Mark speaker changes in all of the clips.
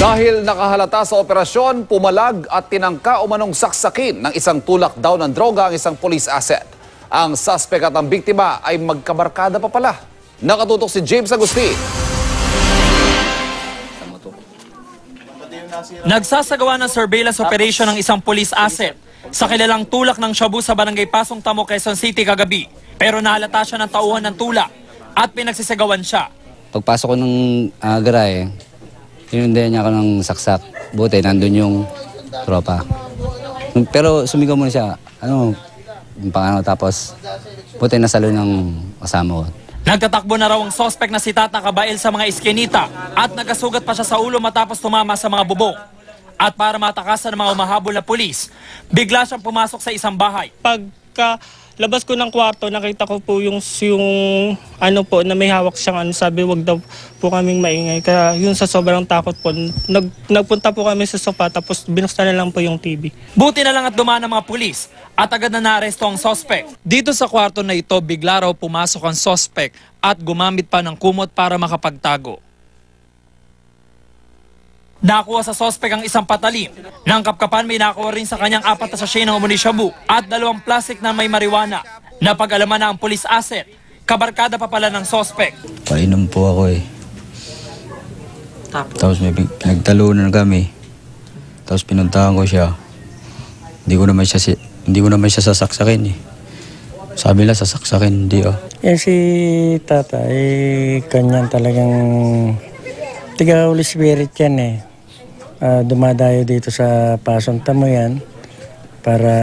Speaker 1: Dahil nakahalata sa operasyon, pumalag at tinangka umanong saksakin ng isang tulak daw ng droga ang isang police asset. Ang suspect at ang biktima ay magkabarkada pa pala. Nakatutok si James Agustin.
Speaker 2: Nagsasagawa ng surveillance operation ng isang police asset sa kilalang tulak ng shabu sa barangay Pasong Tamo, Quezon City kagabi. Pero nahalata siya ng tauhan ng tulak at pinagsisagawan siya.
Speaker 3: Pagpasok ko ng garahe, tinundayan niya ako ng saksak. Buti, nandun yung tropa. Pero sumigaw muna siya, tapos buti nasalo ng kasama ko.
Speaker 2: Nagtatakbo na raw ang suspect na si Tata Kabael sa mga iskinita at nagkasugat pa siya sa ulo matapos tumama sa mga bubong. At para matakasan ng mga umahabol na pulis, bigla siyang pumasok sa isang bahay.
Speaker 4: Pagka labas ko ng kwarto, nakita ko po yung na may hawak siyang sabi wag daw po kaming maingay. Kaya yun sa sobrang takot po, nagpunta po kami sa sofa tapos binuksan na lang po yung TV.
Speaker 2: Buti na lang at dumaan ang mga pulis at agad na naaresto ang suspect. Dito sa kwarto na ito, bigla raw pumasok ang suspect at gumamit pa ng kumot para makapagtago. Nakuha sa suspect ang isang patalim. Nang kapkapan, may nakuha rin sa kanyang 4 na sachet ng umuni shabu at 2 plastic na may marijuana. Napag-alaman na ang police asset. Kabarkada pa pala ng suspect.
Speaker 3: Painom po ako eh. Tapos may pinagtalunan kami. Tapos pinuntahan ko siya. Hindi ko naman siya sasaksakin eh. Sabi lang sasaksakin, hindi oh.
Speaker 5: Yan si Tata, kanyan talagang tiga Holy Spirit yan eh. Dumadayo dito sa Pasong Tamo yan para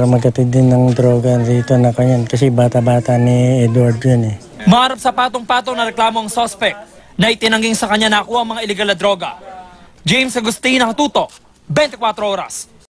Speaker 5: magatid din ng droga dito na kanyan kasi bata-bata ni Edward yun eh.
Speaker 2: Maharap sa patong-patong na reklamo ang suspect na itinangging sa kanya nakuha ang mga illegal na droga. James Agustin, nakatutok, 24 oras.